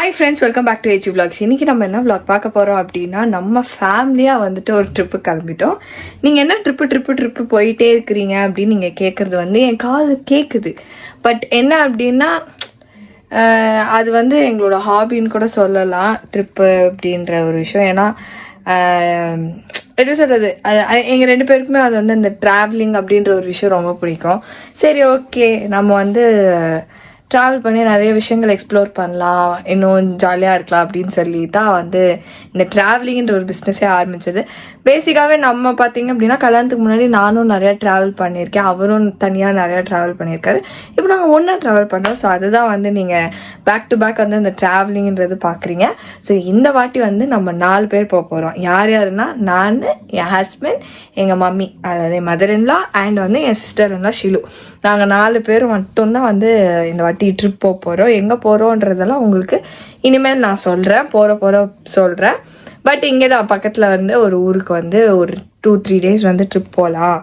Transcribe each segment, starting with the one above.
Hi friends, welcome back to AG vlogs. இன்றைக்கி நம்ம என்ன விளாக் பார்க்க போகிறோம் அப்படின்னா, நம்ம ஃபேமிலியாக வந்துட்டு ஒரு ட்ரிப்பு கிளம்பிட்டோம். நீங்கள் என்ன ட்ரிப்பு போயிட்டே இருக்கிறீங்க அப்படின்னு நீங்கள் கேட்குறது வந்து என் காது கேட்குது. பட் என்ன அப்படின்னா, அது வந்து எங்களோட ஹாபின்னு கூட சொல்லலாம் ட்ரிப்பு அப்படின்ற ஒரு விஷயம். ஏன்னா எப்படி சொல்கிறது, எங்கள் 2 பேருக்குமே அது வந்து இந்த ட்ராவலிங் அப்படின்ற ஒரு விஷயம் ரொம்ப பிடிக்கும். சரி, ஓகே, நம்ம வந்து ட்ராவல் பண்ணி நிறைய விஷயங்கள் எக்ஸ்ப்ளோர் பண்ணலாம், இன்னும் ஜாலியாக இருக்கலாம் அப்படின்னு சொல்லி தான் வந்து இந்த ட்ராவலிங்கிற ஒரு பிஸ்னஸே ஆரம்பித்தது. பேசிக்காகவே நம்ம பார்த்திங்க அப்படின்னா, கல்யாணத்துக்கு முன்னாடி நானும் நிறையா ட்ராவல் பண்ணியிருக்கேன், அவரும் தனியாக நிறையா ட்ராவல் பண்ணியிருக்காரு. இப்போ நாங்கள் ஒன்றா ட்ராவல் பண்ணுறோம். ஸோ அதுதான் வந்து நீங்கள் பேக் டு பேக் வந்து இந்த ட்ராவலிங்கிறது பார்க்குறீங்க. ஸோ இந்த வாட்டி வந்து நம்ம 4 பேர் போக போகிறோம். யார் யாருன்னா, நான், என் ஹஸ்பண்ட், எங்கள் மம்மி, அதாவது என் மதர்-இன்-லா அண்ட் வந்து என் சிஸ்டர்-இன்-லா ஷிலு. நாங்கள் 4 பேர் மட்டும்தான் வந்து இந்த வாட்டி ட்ரிப் போக போகிறோம். எங்கே போகிறோன்றதெல்லாம் உங்களுக்கு இனிமேல் நான் சொல்கிறேன், போகிற சொல்கிறேன். பட் இங்கே தான் பக்கத்தில் வந்து ஒரு ஊருக்கு வந்து ஒரு 2-3 டேஸ் வந்து ட்ரிப் போகலாம்.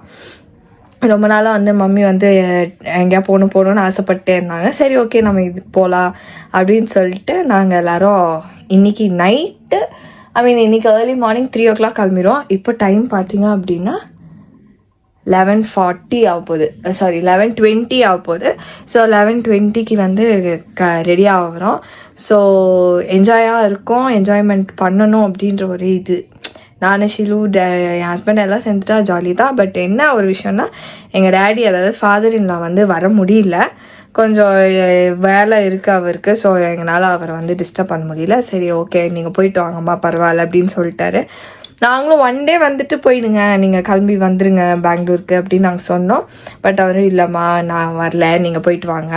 ரொம்ப நாளாக வந்து மம்மி வந்து எங்கேயா போகணுன்னு ஆசைப்பட்டே இருந்தாங்க. சரி, ஓகே, நம்ம இது போகலாம் அப்படின்னு சொல்லிட்டு நாங்கள் எல்லோரும் இன்றைக்கி நைட்டு இன்றைக்கி ஏர்லி மார்னிங் 3 o'clock கிளம்பிடுவோம். இப்போ டைம் பார்த்திங்க அப்படின்னா 11:40 ஆக போகுது, 11:20 ஆக போகுது. ஸோ 11:20க்கு வந்து ரெடி ஆகிறோம். ஸோ என்ஜாயாக இருக்கும், என்ஜாய்மெண்ட் பண்ணணும் அப்படின்ற ஒரு இது. நான், ஷிலு, என் ஹஸ்பண்ட் எல்லாம் சேர்ந்துட்டா ஜாலி தான். பட் என்ன ஒரு விஷயம்னா, எங்கள் டேடி, அதாவது ஃபாதர்-இன்-லா வந்து வர முடியல, கொஞ்சம் வேலை இருக்குது அவருக்கு. ஸோ எங்களால் அவரை வந்து டிஸ்டர்ப் பண்ண முடியல. சரி, ஓகே, நீங்கள் போயிட்டு வாங்கம்மா, பரவாயில்ல அப்படின்னு சொல்லிட்டாரு. நாங்களும் 1 day வந்துட்டு போயிடுங்க, நீங்கள் கிளம்பி வந்துடுங்க பெங்களூருக்கு அப்படின்னு நாங்கள் சொன்னோம். பட் அவரும் இல்லைம்மா, நான் வரல, நீங்கள் போயிட்டு வாங்க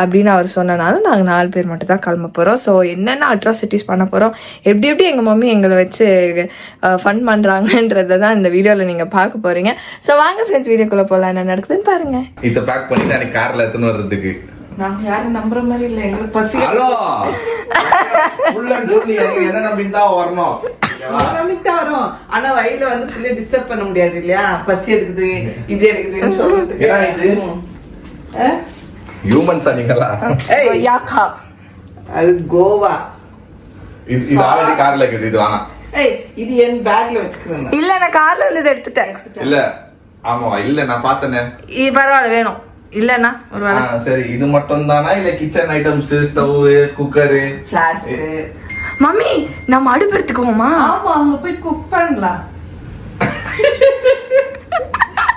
அப்படின்னு அவர் சொன்னனால நாங்கள் 4 பேர் மட்டும் தான் கிளம்ப போகிறோம். ஸோ என்னென்ன அட்ராசிட்டிஸ் பண்ண போகிறோம், எப்படி எங்கள் மம்மி எங்களை வச்சு ஃபன் பண்ணுறாங்கன்றதை தான் இந்த வீடியோவில் நீங்கள் பார்க்க போகிறீங்க. ஸோ வாங்க ஃப்ரெண்ட்ஸ், வீடியோக்குள்ளே போகலாம், என்ன நடக்குதுன்னு பாருங்கள். இதை பேக் பண்ணிட்டு அன்றைக்கி காரில் எடுத்துன்னு வர்றதுக்கு நாங்கள் யாரும் நம்புற மாதிரி இல்லை, எங்களுக்கு பசி. ஹலோ, என்ன நம்பிட்டு தான் வரணும், வரும். ஆனா வழியில வந்து பிள்ளைய டிஸ்டர்ப் பண்ண முடியாது இல்லையா, பசி எடுக்குது, இது எடுக்குதுன்னு சொல்றதுக்கு. ஹியூமன்ஸா நீங்களா? யாக்கா, அது கோவா. இது ஆல்ரெடி கார்ல இருக்குது, இது வேணாம். இது என் பேக்ல வச்சுக்கிறேன். இல்ல, நான் கார்ல இருந்து எடுத்துட்டேன். இல்ல, ஆமா, இல்ல, நான் பார்த்தேனே. இது பரவாயில்ல, வேணும் இல்லன்னா ஒரு வேளை. சரி, இது மட்டும் தானா இல்ல kitchen items, stove, cooker, Flask? Mummy, நம்ம அடுப்பு எடுத்துக்குவோமா? ஆமா, அங்க போய் குக் பண்ணலாம்.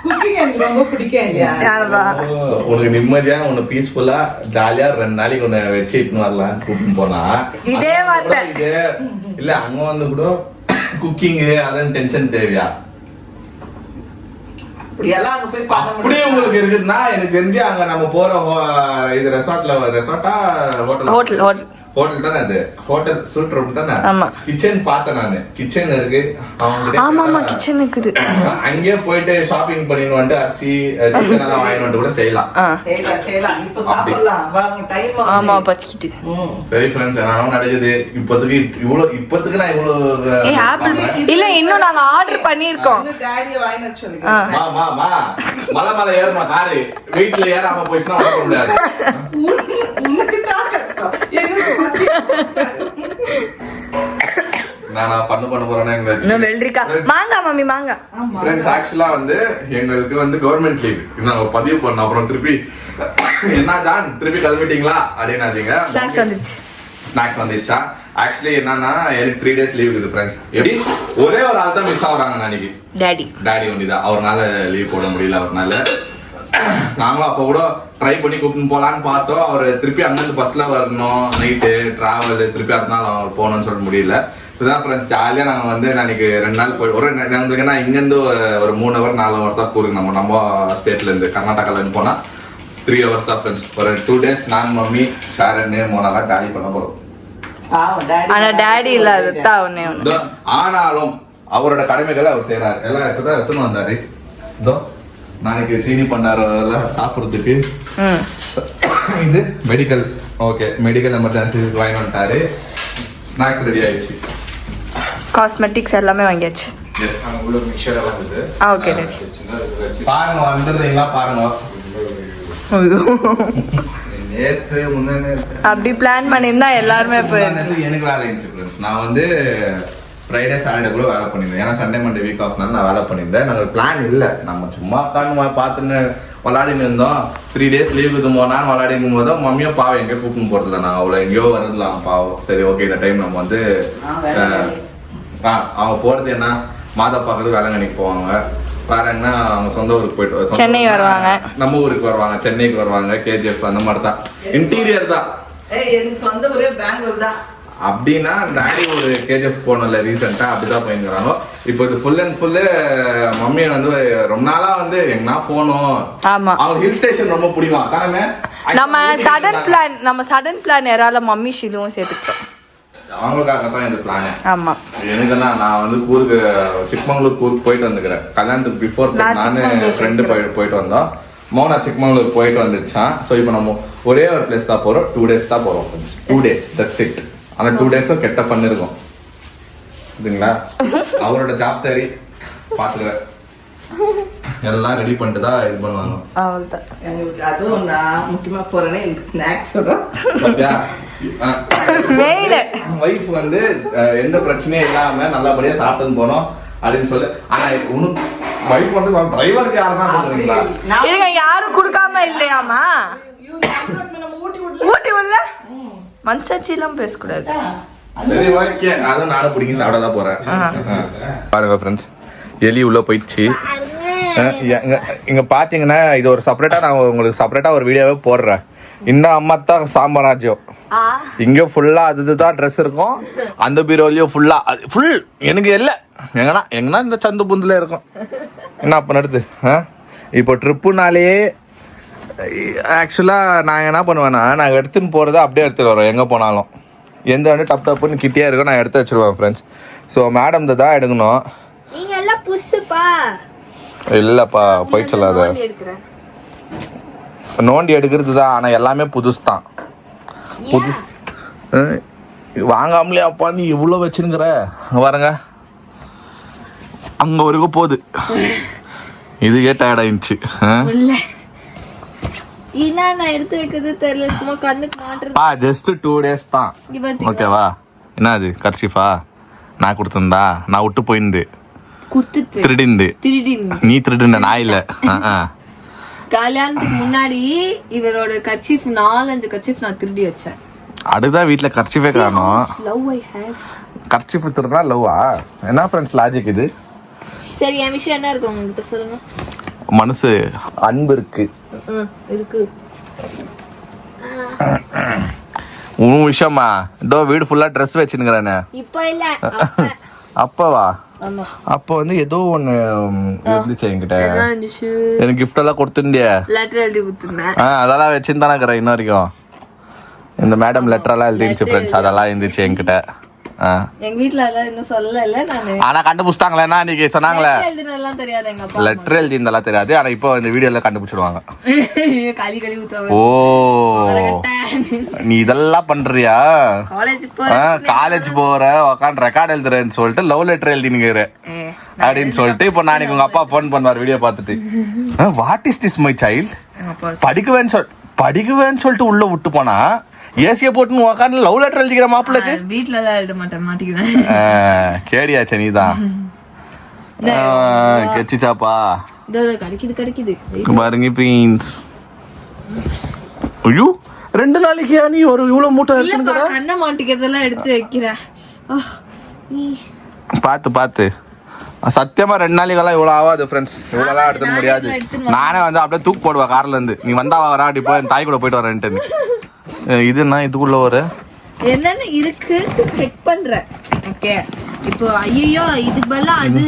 குக்கிங் எனக்கு ரொம்ப பிடிக்கும் இல்லையா. உனக்கு நிம்மதியா, உன்னை பீஸ்ஃபுல்லா ஜாலியா 2 நாளைக்கு உன்னை வச்சு இட்டுன்னு வரலாம் கூப்பிட்டு போனா. இதே வார்த்தை இல்ல, அங்க வந்து கூட குக்கிங் அதான் டென்ஷன் தேவையா? அப்படியே உங்களுக்கு இருக்குதுன்னா எனக்கு தெரிஞ்சு அங்க நம்ம போற இது ரெசார்ட்டா ஹோட்டல் தானே, அது ஹோட்டல் சூட் ரூம் தானே. கிச்சன் பார்த்தேன் நானு, கிச்சன் இருக்கு. ஆமா, கிச்சன் இருக்குது. அங்கேயே போயிட்டு ஷாப்பிங் பண்ணிட்டு வந்து அரிசி சிக்கன் எல்லாம் வாங்கிட்டு வந்து கூட செய்யலாம். ஆமா, பச்சிக்கிட்டு. சரி ஃப்ரெண்ட்ஸ், நான் நடக்குது இப்போத்துக்கு நான் இவ்வளவு இல்ல, இன்னும் நாங்க ஆர்டர் பண்ணிருக்கோம். மலை ஏறமா காரு வீட்டுல ஏறாம போயிடுச்சுன்னா வர முடியாது. எங்களுக்கு வந்து கவர்மெண்ட் லீவ் நாங்க பதிவு பண்ணோம். அப்புறம் திருப்பி என்ன ஜான் திருப்பி கிளம்பிட்டீங்களா அப்படின்னு ஸ்நாக்ஸ் வந்துச்சா. ஆக்சுவலி என்னன்னா, எனக்கு 3 days லீவ் இருக்குது ஃப்ரெண்ட்ஸ். எப்படி ஒரே ஒரு ஆள் தான் மிஸ் ஆகுறாங்க அன்னைக்கு, டாடி ஒண்டிதான். அவர்னால லீவ் போட முடியல. அவர்னால நாங்களும் அப்போ கூட ட்ரை பண்ணி கூப்பிட்டு போலான்னு பார்த்தோம். அவர் திருப்பி அங்கிருந்து பஸ்ல வரணும், நைட்டு டிராவல், திருப்பி அதனால அவர் போகணும்னு சொல்ல முடியல. இதுதான் ஃப்ரெண்ட்ஸ், ஜாலியா நாங்க வந்து அன்னைக்கு 2 நாள் போய் நம்மளுக்கு என்ன இங்கிருந்து ஒரு 3 hour 4 hour தான் போருக்கு. நம்ம ஸ்டேட்ல இருந்து கர்நாடகால இருந்து போனா 3 hours தான் ஃப்ரெண்ட்ஸ். ஒரு 2 days நான், மம்மி, ஷாரன், மோனாக ஜாலி பண்ண போறோம். ஆனாலும் அவரோட கடமைகளை அவர் செய்யறாரு. எல்லாம் இப்பதான் எடுத்துன்னு வந்தாரு. இதோ நாளைக்கு சீனி பண்ணாரு சாப்பிடுறதுக்கு. இது மெடிக்கல், ஓகே, மெடிக்கல் எமர்ஜென்சி வாங்கி வந்துட்டாரு. ஸ்நாக்ஸ் ரெடி ஆயிடுச்சு, காஸ்மெட்டிக்ஸ் எல்லாமே வாங்கியாச்சு. எஸ், அங்க உள்ள மிக்சர் எல்லாம் இருக்குது. ஓகே, பாருங்க வந்துடுறீங்களா பாருங்க. நேத்து முன்னாடி அப்படி பிளான் பண்ணியிருந்தா எல்லாருமே போயிருந்தோம். எனக்கு வேலை இருந்துச்சு ஃப்ரெண்ட்ஸ். நான் வந்து ஃப்ரைடே சாட்டர்டே கூட வேலை பண்ணியிருந்தேன். ஏன்னா சண்டே மண்டே வீக் ஆஃப்னால நான் வேலை பண்ணியிருந்தேன். நாங்கள் பிளான் இல்லை, நம்ம சும்மா உட்காந்து பார்த்துன்னு விளாடின்னு இருந்தோம். 3 days லீவுக்கு போனால் விளாடிக்கும் போது மம்மியும் பாவம் எங்கேயோ கூப்பிட்டு போகிறதில்ல, நான் அவ்வளோ எங்கேயோ வரலாம் பாவம். சரி ஓகே, இந்த டைம் நம்ம வந்து அவங்க போகிறது என்ன மாதா பார்க்குறது வேளாங்கண்ணிக்கு போவாங்க. வேற என்ன அவங்க சொந்த ஊருக்கு போயிட்டு சென்னை வருவாங்க, நம்ம ஊருக்கு வருவாங்க, சென்னைக்கு வருவாங்க, கேஜிஎஃப் அந்த மாதிரி தான். இன்டீரியர் தான். எனக்கு சொந்த ஊரே பெங்களூர் தான். அப்படின்னா டாடி ஒரு கேஜிஎஃப் போனல ரீசெண்டா அப்படிதான் போயிருக்கிறாங்க. இப்போ இது ஃபுல் அண்ட் ஃபுல்லு மம்மி வந்து ரொம்ப நாளா வந்து எங்கன்னா போகணும். ஆமா, அவங்க ஹில் ஸ்டேஷன் ரொம்ப பிடிக்கும் தானே. நம்ம சடன் பிளான் யாரால மம்மி ஷிலுவும் சேர்த்துக்கிட்டோம். அவங்களுக்காக தான் இந்த பிளான். ஆமா, எனக்குன்னா நான் வந்து கூருக்கு சிக்மங்களூர் கூருக்கு போயிட்டு வந்துக்கிறேன். கல்யாணத்துக்கு பிஃபோர் நானு ஃப்ரெண்டு போயிட்டு வந்தோம். மோனா சிக்மங்களூர் போயிட்டு வந்துச்சான். ஸோ இப்போ நம்ம ஒரே ஒரு பிளேஸ் தான் போறோம். 2 days தான் போறோம். 2 days, தட்ஸ் இட். ஆனா 2 days கெட்ட பண்ணு இருக்கும் இதுங்களா. அவரோட ஜாப் தேரி பாத்துக்கிறேன், எல்லாம் ரெடி பண்ணிட்டு தான் இது பண்ணுவாங்க. அவ்வளவுதான். எங்களுக்கு அதுவும் நான் முக்கியமா போறேன்னா எனக்கு ஸ்நாக்ஸோட வைஃப் வந்து எந்த பிரச்சனையும் இல்லாம நல்லபடியா சாப்பிட்டு போனோம் அப்படின்னு சொல்லு. ஆனா உனக்கு வைஃப் வந்து டிரைவருக்கு யாருன்னா சொல்றீங்களா? இருங்க, யாரும் கொடுக்காம இல்லையாமா? ஊட்டி உள்ள மனசாட்சி எல்லாம் பேசக்கூடாது. சரி ஓகே, அதுவும் நானும் பிடிக்கி சாப்பிட தான் போறேன். பாருங்க ஃப்ரெண்ட்ஸ், எலி உள்ள போயிடுச்சு. இங்க பாத்தீங்கன்னா இது ஒரு செப்பரேட்டா நான் உங்களுக்கு செப்பரேட்டா ஒரு வீடியோவே போடுறேன். இந்த அம்மா தான் சாம்ராஜ்யம். இங்க ஃபுல்லா அதுதான் ட்ரெஸ் இருக்கும். அந்த பீரோலயும் ஃபுல்லா ஃபுல் எனக்கு இல்லை. எங்கன்னா இந்த சந்து புந்துல இருக்கும். என்ன அப்ப நடத்து. இப்போ ட்ரிப்புனாலே ஆக்சுவலாக நாங்கள் என்ன பண்ணுவேன்னா, நாங்கள் எடுத்துன்னு போகிறத அப்படியே எடுத்துகிட்டு வரோம். எங்கே போனாலும் எந்த வந்து டப்புன்னு கிட்டே இருக்கும், நான் எடுத்து வச்சுருவேன் ஃப்ரெண்ட்ஸ். ஸோ மேடம் தான் எடுக்கணும். நீங்கள் எல்லாம் புதுசுப்பா இல்லைப்பா போய் சொல்லாத. நோண்டி எடுக்கிறது தான், ஆனால் எல்லாமே புதுசு தான். புதுசு வாங்காமலே அப்பா நீ இவ்வளோ வச்சுருங்கிற பாருங்க. அங்கே வரைக்கும் போகுது. இதுக்கே டயர்ட் ஆயிடுச்சு. நான் எடுத்து வைக்கிறது தெரியல, சும்மா கண்ணுக்கு மாட்டுறது. ஜஸ்ட் 2 days தான். ஓகேவா? என்ன அது கர்ஷிஃபா நான் கொடுத்துருந்தா? நான் விட்டு போயிருந்து திருடிந்து. நீ திருடுன நான் இல்ல. கல்யாணத்துக்கு முன்னாடி இவரோட கர்ச்சீஃப் 4-5 கர்ச்சீஃப் நான் திருடி வச்சேன். அடுதான் வீட்டுல கர்ச்சீஃபே காணோம். கர்ச்சீஃப் திருடுனா லவ்வா? என்ன ஃப்ரெண்ட்ஸ் லாஜிக் இது? சரி, என் விஷயம் என்ன இருக்கு உங்ககிட்ட சொல்லுங்க. மனசு அன்பு இருக்கு. உன் விஷயமா? இதோ வீடு ஃபுல்லா ட்ரெஸ் வச்சுருக்கிறேன்னு. இப்ப இல்ல, அப்பவா? அப்ப வந்து ஏதோ ஒண்ணு இருந்துச்சு என்கிட்ட. எனக்கு கிஃப்ட் எல்லாம் கொடுத்துட்டியா? லெட்டர் எழுதி கொடுத்துருந்தேன். அதெல்லாம் வச்சுருந்தானே இருக்கிறேன் இன்ன வரைக்கும். இந்த மேடம் லெட்டர் எல்லாம் எழுதிருச்சு ஃப்ரெண்ட்ஸ், அதெல்லாம் இருந்துச்சு என்கிட்ட. எங்க வீட்ல எல்லாம் இன்னும் சொல்லல. ஆனா கண்டுபிடிச்சிட்டாங்களே, அன்னைக்கு சொன்னாங்களே எழுதினதெல்லாம் தெரியாது. எங்க அப்பா லெட்டர் எழுதினதெல்லாம் தெரியாது, ஆனா இப்போ இந்த வீடியோல கண்டுபிடிச்சிடுவாங்க. களி ஊத்துவாங்க. ஓ, நீ இதெல்லாம் பண்றியா? காலேஜ் போற உட்காந்து ரெக்கார்ட் எழுதுறேன்னு சொல்லிட்டு லவ் லெட்டர் எழுதினுங்கிற அப்படின்னு சொல்லிட்டு இப்போ நாளைக்கு உங்க அப்பா போன் பண்ணுவார் வீடியோ பார்த்துட்டு. What is this my child? படிக்குவேன்னு சொல்லிட்டு உள்ள விட்டு போனா ஏசிய போட்டு உட்காந்து லவ் லெட்டர் எழுதிக்கிற மாப்பிள்ளைக்கு. வீட்டுல எல்லாம் எழுத மாட்டேன், மாட்டிக்குவேன். கேடியாச்சே நீதான். கெச்சிச்சாப்பா கிடைக்குது பாருங்க ப்ரீன்ஸ். ஐயோ 2 நாளைக்கு நீ ஒரு இவ்வளவு மூட்டை எடுத்துக்கிற? கண்ணை மாட்டிக்கிறதெல்லாம் எடுத்து வைக்கிறேன். பார்த்து சத்தியமா 2 நாளைக்கெல்லாம் இவ்வளவு ஆகாது ஃப்ரெண்ட்ஸ். இவ்வளோலாம் எடுத்துக்க முடியாது. நானே வந்து அப்படியே தூக்கு போடுவேன் கார்ல இருந்து. நீ வந்தா வராட்டி போய் என் தாய் கூட போயிட்டு வரேன்ட்டு. இதுன்னா இதுக்குள்ள ஒரு என்னன்னு இருக்குன்னு செக் பண்றேன். ஓகே, இப்போ ஐயோ இதுக்கு பதிலா அது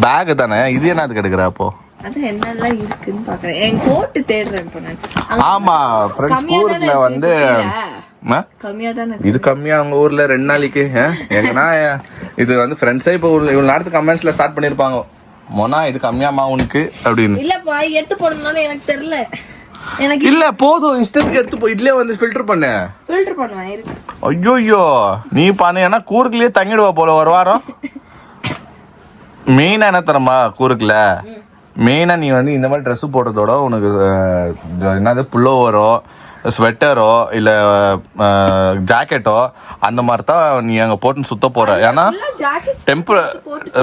பேக் தானே. இது என்னது எடுக்கிற? அப்போ அதான் என்னெல்லாம் இருக்குன்னு பாக்குறேன். என் கோட் தேடுறேன் இப்போ நான். ஆமா ஃப்ரெண்ட்ஸ், ஊர்ல வந்து கம்மியா தானே. இது கம்மியா உங்க ஊர்ல 2 நாளைக்கு எங்கன்னா இது வந்து ஃப்ரெண்ட்ஸே இப்போ இவ்வளவு நேரத்துக்கு கமெண்ட்ஸ்ல ஸ்டார்ட் பண்ணிருப்பாங்க. மோனா இது கம்மியாமா உனக்கு அப்படின்னு. இல்லப்பா, எடுத்து போடணும்னால எனக்கு தெரியல. எனக்கு இல்ல போதும், இஷ்டத்துக்கு எடுத்து போய் இதுலயே வந்து ஃபில்டர் பண்ணுவேன் இருக்கு. ஐயோ நீ பண்ணேன்னா கூறுக்குலயே தங்கிடுவா போல ஒரு வாரம். மெயினா என்ன தரமா கூறுக்குல, மெயினா நீ வந்து இந்த மாதிரி ட்ரெஸ் போடுறதோட உனக்கு என்னது புல்லோ வரும், ஸ்வெட்டரோ இல்லை ஜாக்கெட்டோ அந்த மாதிரி தான் நீ அங்கே போட்டுன்னு சுத்த போகிற. ஏன்னா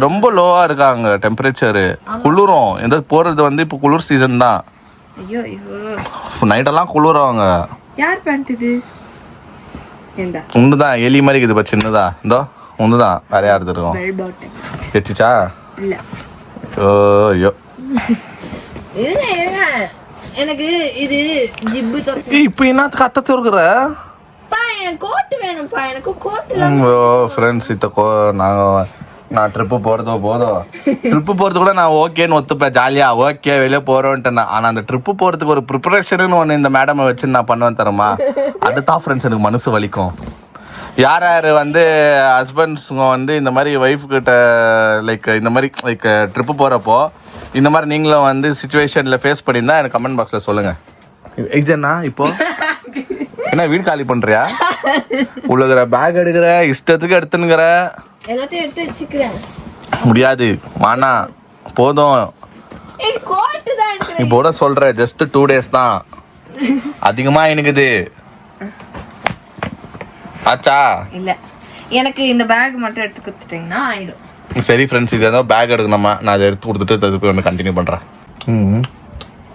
ரொம்ப லோவாக இருக்காங்க டெம்பரேச்சரு, குளிரும். எந்த போகிறது வந்து இப்போ குளிர் சீசன் தான், நைட்டெல்லாம் குளிருவாங்க. யார் பேண்ட் இது? ஒன்று தான் எலி மாதிரி இருக்குது, சின்னதா இந்தோ ஒன்று தான், வேற யாரு இருக்கும் கெச்சிச்சா? ஐயோ எனக்கு இது ஜிப்பு இப்போ என்ன கத்த இருக்கிற? கோட் வேணும்ப்பா, எனக்கு கோட். ஃப்ரெண்ட்ஸ் நான் ட்ரிப்பு போகிறதோ ட்ரிப்பு போகிறது கூட நான் ஓகேன்னு ஒத்துப்பேன், ஜாலியாக ஓகே வெளியே போகிறோன்ட்டு. ஆனால் அந்த ட்ரிப்பு போகிறதுக்கு ஒரு ப்ரிப்பரேஷனுன்னு ஒன்று இந்த மேடமை வச்சு நான் பண்ணுவேன் தரமா, அதுதான் ஃப்ரெண்ட்ஸ் எனக்கு மனசு வலிக்கும். யார் யார் வந்து ஹஸ்பண்ட்ஸுங்க வந்து இந்த மாதிரி ஒய்ஃப் கிட்ட இந்த மாதிரி ட்ரிப்பு போகிறப்போ இந்த மாதிரி நீங்களும் வந்து சுச்சுவேஷனில் ஃபேஸ் பண்ணியிருந்தா எனக்கு கமெண்ட் பாக்ஸில் சொல்லுங்கள். எக்ஸாண்ணா இப்போ என்ன வீடு காலி பண்ணுறியா? உள்ளகிற பேக் எடுக்கிற, இஷ்டத்துக்கு எடுத்துனுங்கிற, எல்லாத்தையும் எடுத்து வச்சுக்கிறேன். முடியாது வாண்ணா, போதும். இப்போ கூட சொல்கிறேன், ஜஸ்ட் 2 days தான், அதிகமாக எனக்குது ஆச்சா? இல்லை, எனக்கு இந்த பேக் மட்டும் எடுத்து கொடுத்துட்டீங்கன்னா ஆயிடும். சரி ஃப்ரெண்ட்ஸ், இது ஏதோ பேக் எடுக்கணுமா, நான் அதை எடுத்து கொடுத்துட்டு திருப்பி வந்து கண்டினியூ பண்ணுறேன்.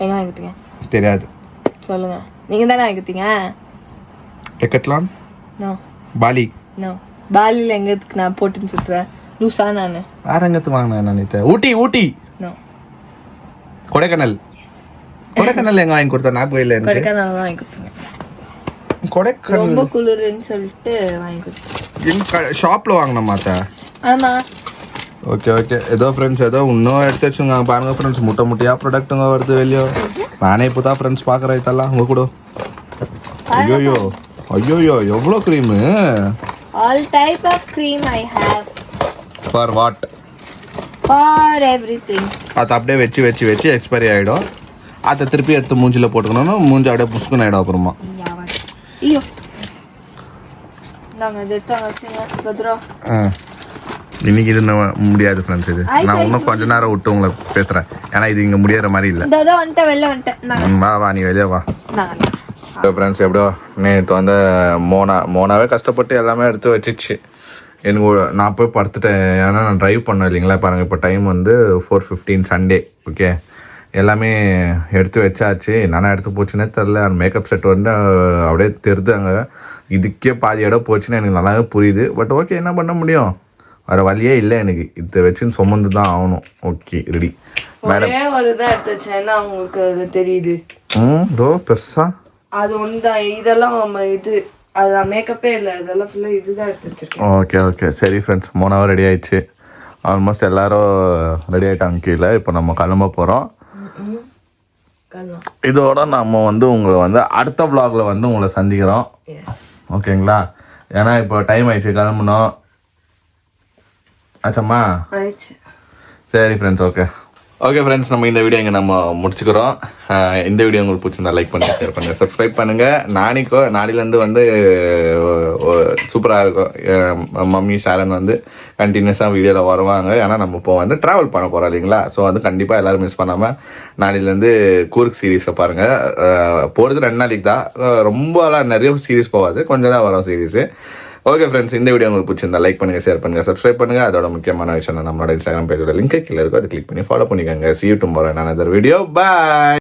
எங்கே வாங்கிட்டீங்க? தெரியாது, சொல்லுங்கள். நீங்கள் தானே வாங்கிட்டீங்க? டெக்கத்லான்? நோ. பாலி? நோ. பாலியில் எங்கத்துக்கு நான் போட்டுன்னு சுற்றுவேன், லூஸா நான். வேற எங்கத்து வாங்கினேன் நான்? ஊட்டி. நோ. கொடைக்கானல் எங்க வாங்கி கொடுத்தா? நாகர்கோயில கொடைக்கானல் தான் வாங்கி கொடுத்தீங்க. கொடைக்கானல் ரொம்ப குளிருன்னு சொல்லிட்டு வாங்கி கொடுத்தேன். ஷாப்பில் வாங்கின மாத்தா? ஆமாம். ஓகே ஏதோ ஃப்ரெண்ட்ஸ் ஏதோ இன்னும் எடுத்து வச்சுங்க பாருங்க ஃப்ரெண்ட்ஸ், முட்டையாக ப்ராடக்ட்டுங்க வருது வெளியோ. நானே இப்போ தான் ஃப்ரெண்ட்ஸ் பார்க்குறேன் இதெல்லாம் உங்கள் கூட. ஐயோயோ எவ்வளோ cream! All type of cream I have. For what? For everything. அதை அப்படியே வச்சு எக்ஸ்பைரி ஆகிடும். அதை திருப்பி எடுத்து மூஞ்சில் போட்டுக்கணும், மூஞ்சி அப்படியே புஷ்குன்னு ஆகிடும் அப்புறமா. ஐயோ நாங்கள் இது எடுத்து வச்சுங்க பத்ரா. இன்னைக்கு இது முடியாது ஃப்ரெண்ட்ஸ், இது நான் இன்னும் கொஞ்ச நேரம் விட்டு உங்களை பேசுகிறேன், ஏன்னா இது இங்கே முடியற மாதிரி இல்லை. வெளில வந்துட்டேன். வா நீ வெளியே வா. ஃப்ரெண்ட்ஸ் எப்படியோ நேற்று வந்து மோனாவே கஷ்டப்பட்டு எல்லாமே எடுத்து வச்சிச்சு. எனக்கு நான் போய் படுத்துட்டேன், ஏன்னா நான் ட்ரைவ் பண்ணேன் இல்லைங்களா. பாருங்கள் இப்போ டைம் வந்து 4:15 சண்டே. ஓகே, எல்லாமே எடுத்து வச்சாச்சு. நானா எடுத்து போச்சுன்னே தெரில. அந்த மேக்கப் செட் வந்து அப்படியே தெரிது, அங்கே இதுக்கே பாதி இடம் போச்சுன்னு எனக்கு நல்லாவே புரியுது. பட் ஓகே, என்ன பண்ண முடியும், வேறு வழியே இல்லை எனக்கு. இதை வச்சுன்னு சுமந்து தான் ஆகணும். Okay ready madam. ஒரு இதாக எடுத்து வச்சேன்னா உங்களுக்கு அது தெரியுது. ரோ பெருசா அது ஒன்று தான். இதெல்லாம் நம்ம இது அது மேக்கப்பே இல்லை, அதெல்லாம் ஃபுல்லாக இதுதான் எடுத்து வச்சிருக்கேன். ஓகே சரி ஃப்ரெண்ட்ஸ், 3 hour ரெடி ஆயிடுச்சு. ஆல்மோஸ்ட் எல்லாரும் ரெடி ஆகிட்டாங்க கீழே. இப்போ நம்ம கிளம்ப போகிறோம். இதோட நம்ம வந்து உங்களை வந்து அடுத்த vlogல வந்து உங்களை சந்திக்கிறோம். ஓகேங்களா? ஏன்னா இப்போ டைம் ஆயிடுச்சு, கிளம்பணும். ஆச்சம்மா? சரி ஃப்ரெண்ட்ஸ், ஓகே ஃப்ரெண்ட்ஸ், நம்ம இந்த வீடியோ இங்கே நம்ம முடிச்சுக்கிறோம். இந்த வீடியோ உங்களுக்கு பிடிச்சிருந்தா லைக் பண்ணுங்கள், ஷேர் பண்ணுங்கள், சப்ஸ்கிரைப் பண்ணுங்கள். நாளையிலேருந்து வந்து சூப்பராக இருக்கும். மம்மி ஷாரன் வந்து கண்டினியூஸாக வீடியோவில் வருவாங்க. ஏன்னா நம்ம இப்போ வந்து ட்ராவல் பண்ண போகிறோம் இல்லைங்களா. ஸோ வந்து கண்டிப்பாக எல்லோரும் மிஸ் பண்ணாமல் நாளையிலேருந்து கூர்க் சீரீஸை பாருங்கள். போகிறது 2 நாளைக்கு தான், ரொம்பலாம் நிறைய சீரீஸ் போகாது, கொஞ்சம் தான் வரும் சீரீஸு. ஓகே ஃப்ரெண்ட்ஸ், இந்த வீடியோ உங்களுக்கு பிடிச்சிருந்தா லைக் பண்ணுங்கள், ஷேர் பண்ணுங்கள், சப்ஸ்கிரைப் பண்ணுங்கள். அதோட முக்கியமான விஷயம் நம்மளோட இன்ஸ்டாகிராம் பேஜோட லிங்க் கீழே இருக்கும், அதை கிளிக் பண்ணி ஃபாலோ பண்ணிக்கோங்க. See you tomorrow in another video. Bye.